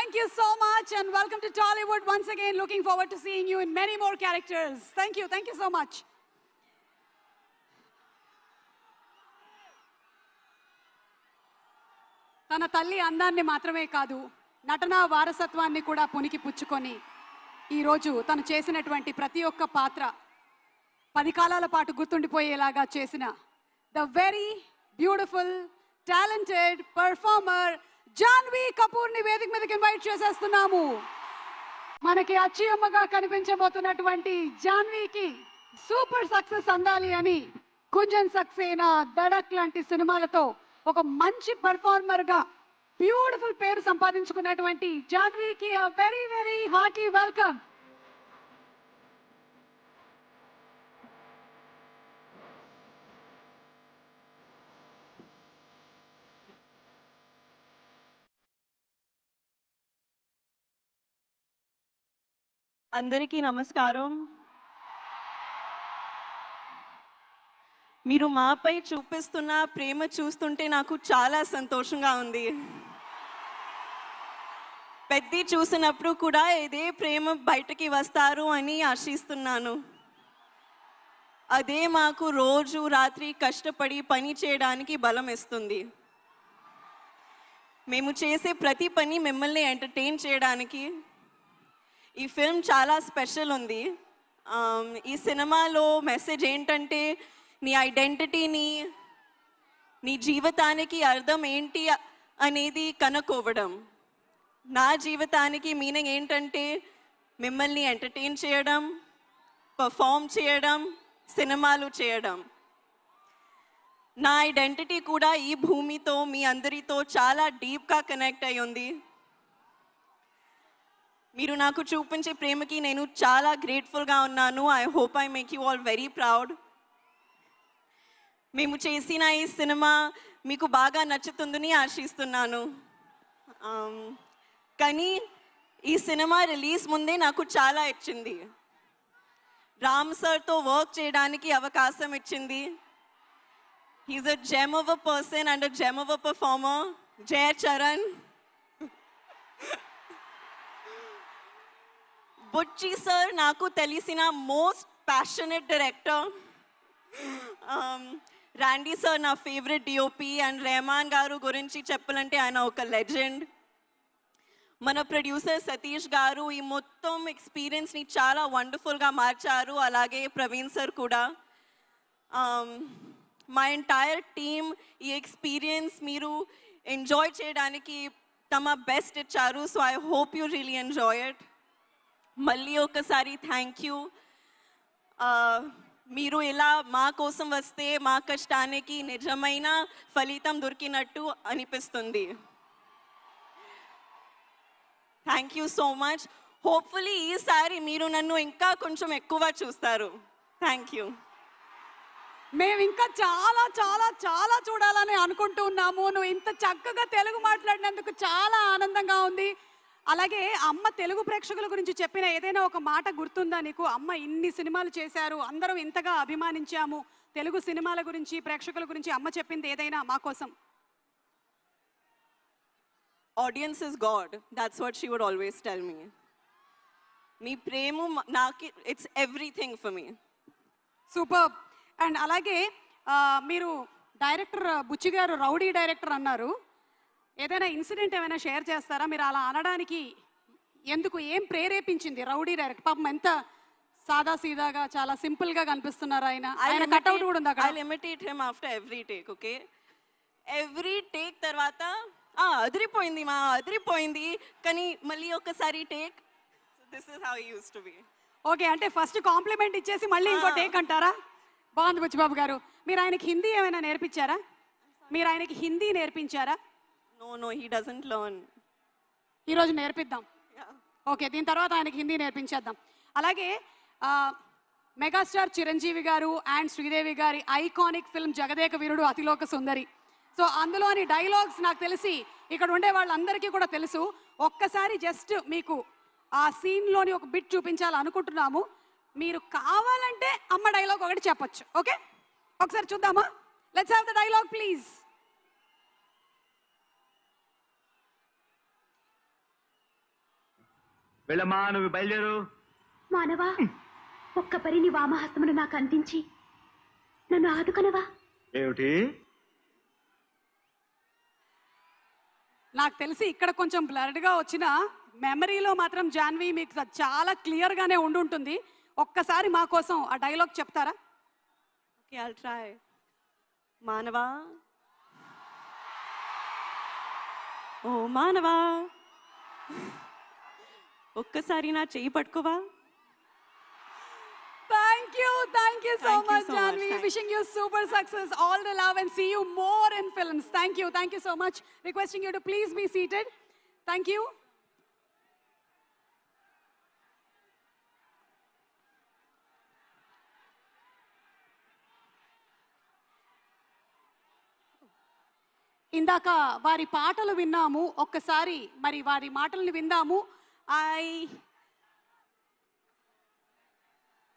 Thank you so much and welcome to Tollywood once again. Looking forward to seeing you in many more characters. Thank you so much. తన తల్లి అందాన్ని మాత్రమే కాదు నటనా వారసత్వాన్ని కూడా పునికి పుచ్చుకొని ఈరోజు తను చేసినటువంటి ప్రతి ఒక్క పాత్ర 10 కాలాల పాటు గుర్తుండిపోయేలాగా చేసిన the very beautiful talented performer Janhvi Kapoor ని వేదిక మీదకి ఇన్వైట్ చేసేస్తున్నాము. మనకి అచ్చమ్మగా కనిపించబోతున్నటువంటి జాన్వీకి సూపర్ సక్సెస్ అందాలి అని కుంజన్ సక్సేనా దడక్ లాంటి సినిమాలతో ఒక మంచి పర్ఫార్మర్ గా బ్యూటిఫుల్ పేరు సంపాదించుకున్నటువంటి జాన్వీకి a very very hearty welcome. అందరికీ నమస్కారం. మీరు మాపై చూపిస్తున్న ప్రేమ చూస్తుంటే నాకు చాలా సంతోషంగా ఉంది. పెద్ద చూసినప్పుడు కూడా ఇదే ప్రేమ బయటకి వస్తారు అని ఆశిస్తున్నాను. అదే మాకు రోజు రాత్రి కష్టపడి పని చేయడానికి బలం ఇస్తుంది. మేము చేసే ప్రతి పని మిమ్మల్ని ఎంటర్టైన్ చేయడానికి. ఈ ఫిల్మ్ చాలా స్పెషల్ ఉంది. ఈ సినిమాలో మెసేజ్ ఏంటంటే నీ ఐడెంటిటీని, నీ జీవితానికి అర్థం ఏంటి అనేది కనుక్కోవడం. నా జీవితానికి మీనింగ్ ఏంటంటే మిమ్మల్ని ఎంటర్టైన్ చేయడం, పర్ఫామ్ చేయడం, సినిమాలు చేయడం. నా ఐడెంటిటీ కూడా ఈ భూమితో మీ అందరితో చాలా డీప్గా కనెక్ట్ అయి ఉంది. మీరు నాకు చూపించే ప్రేమకి నేను చాలా గ్రేట్ఫుల్గా ఉన్నాను. I hope I make you all very proud. మేము చేసిన ఈ సినిమా మీకు బాగా నచ్చుతుందని ఆశిస్తున్నాను. కానీ ఈ సినిమా రిలీజ్ ముందే నాకు చాలా ఇచ్చింది. రామ్ సార్తో వర్క్ చేయడానికి అవకాశం ఇచ్చింది. He is a gem of a person and a gem of a performer. Jaya Charan. Buchi sir నాకు తెలిసిన most passionate director. Randy sir నా ఫేవరెట్ డిఓపి. అండ్ రెహమాన్ గారు గురించి చెప్పాలంటే ఆయన ఒక లెజెండ్. మన ప్రొడ్యూసర్ సతీష్ గారు ఈ మొత్తం ఎక్స్పీరియన్స్ని చాలా వండర్ఫుల్గా మార్చారు. అలాగే ప్రవీణ్ సార్ కూడా. మా ఎంటైర్ టీమ్ ఈ ఎక్స్పీరియన్స్ మీరు ఎంజాయ్ చేయడానికి తమ బెస్ట్ ఇచ్చారు. So I hope you really enjoy it. మళ్ళీ ఒకసారి థ్యాంక్ యూ. మీరు ఇలా మా కోసం వస్తే మా కష్టానికి నిజమైన ఫలితం దొరికినట్టు అనిపిస్తుంది. Thank you so much. Hopefully ఈసారి మీరు నన్ను ఇంకా కొంచెం ఎక్కువ చూస్తారు. Thank you. మేము ఇంకా చాలా చాలా చాలా చూడాలని అనుకుంటూ ఉన్నాము. నువ్వు ఇంత చక్కగా తెలుగు మాట్లాడినందుకు చాలా ఆనందంగా ఉంది. అలాగే అమ్మ తెలుగు ప్రేక్షకుల గురించి చెప్పిన ఏదైనా ఒక మాట గుర్తుందా నీకు? అమ్మ ఇన్ని సినిమాలు చేశారు, అందరం ఇంతగా అభిమానించాము, తెలుగు సినిమాల గురించి ప్రేక్షకుల గురించి అమ్మ చెప్పింది ఏదైనా మా కోసం? Audience is God. That's what she would always tell me. మీ ప్రేమ నాకు it's everything for me. Super. And అలాగే మీరు డైరెక్టర్ బుచ్చి గారు రౌడీ డైరెక్టర్ అన్నారు. ఏదైనా ఇన్సిడెంట్ ఏమైనా షేర్ చేస్తారా? మీరు అలా అనడానికి ఎందుకు, ఏం ప్రేరేపించింది? రౌడీ డైరెక్టర్ పాపం ఎంత సాదా సీదాగా చాలా సింపుల్ గా కనిపిస్తున్నారు. ఆయన కట్అవుట్ కూడా ఉంది అక్కడ. I imitate him after every take. Okay, every take తర్వాత అదిరిపోయింది కానీ మళ్ళీ ఒకసారి take. This is how he used to be. Okay, అంటే ఫస్ట్ కాంప్లిమెంట్ ఇచ్చేసి మళ్ళీ ఇంకో టేక్ అంటారా? బాగుంది బుచ్చిబాబు గారు. మీరు ఆయనకి హిందీ ఏమైనా నేర్పించారా? మీరు ఆయనకి Hindi నేర్పించారా? No, he doesn't learn. ఈరోజు నేర్పిద్దాం. ఓకే, దీని తర్వాత ఆయనకి హిందీ నేర్పించేద్దాం. అలాగే మెగాస్టార్ చిరంజీవి గారు అండ్ శ్రీదేవి గారి iconic film Jagadeka Veerudu Athiloka Sundari. So అందులోని డైలాగ్స్ నాకు తెలిసి ఇక్కడ ఉండే వాళ్ళందరికీ కూడా తెలుసు. ఒక్కసారి జస్ట్ మీకు ఆ సీన్లోని ఒక బిట్ చూపించాలనుకుంటున్నాము. మీరు కావాలంటే అమ్మ డైలాగ్ ఒకటి చెప్పొచ్చు. ఓకే, ఒకసారి చూద్దామా? Let's have the dialogue please. వెళ్ళమ్మా, నువ్వు బయలుదేరు. మానవా, ఒక్క పరిని వామహస్తమును నాకు అందించి నన్ను ఆదుకొనవా? ఏమిటి? నాకు తెలిసి ఇక్కడ కొంచెం బ్లర్డ్గా వచ్చిన మెమరీలో మాత్రం జాన్వి మీకు చాలా క్లియర్గానే ఉండుంటుంది. ఒక్కసారి మా కోసం ఆ డైలాగ్ చెప్తారా? Okay, I'll try. మానవా, ఓ మానవా, ఒక్కసారి నా చెయ్యి పట్టుకోవా? Thank you so Thank you much, so much. Janvi. Thank- Wishing you super success, all the love, and see you more in films. Thank you so much. Requesting you to please be seated. Thank you. ఇందాక వారి పాటలు విన్నాము, ఒక్కసారి మరి వారి మాటల్ని విందాము. I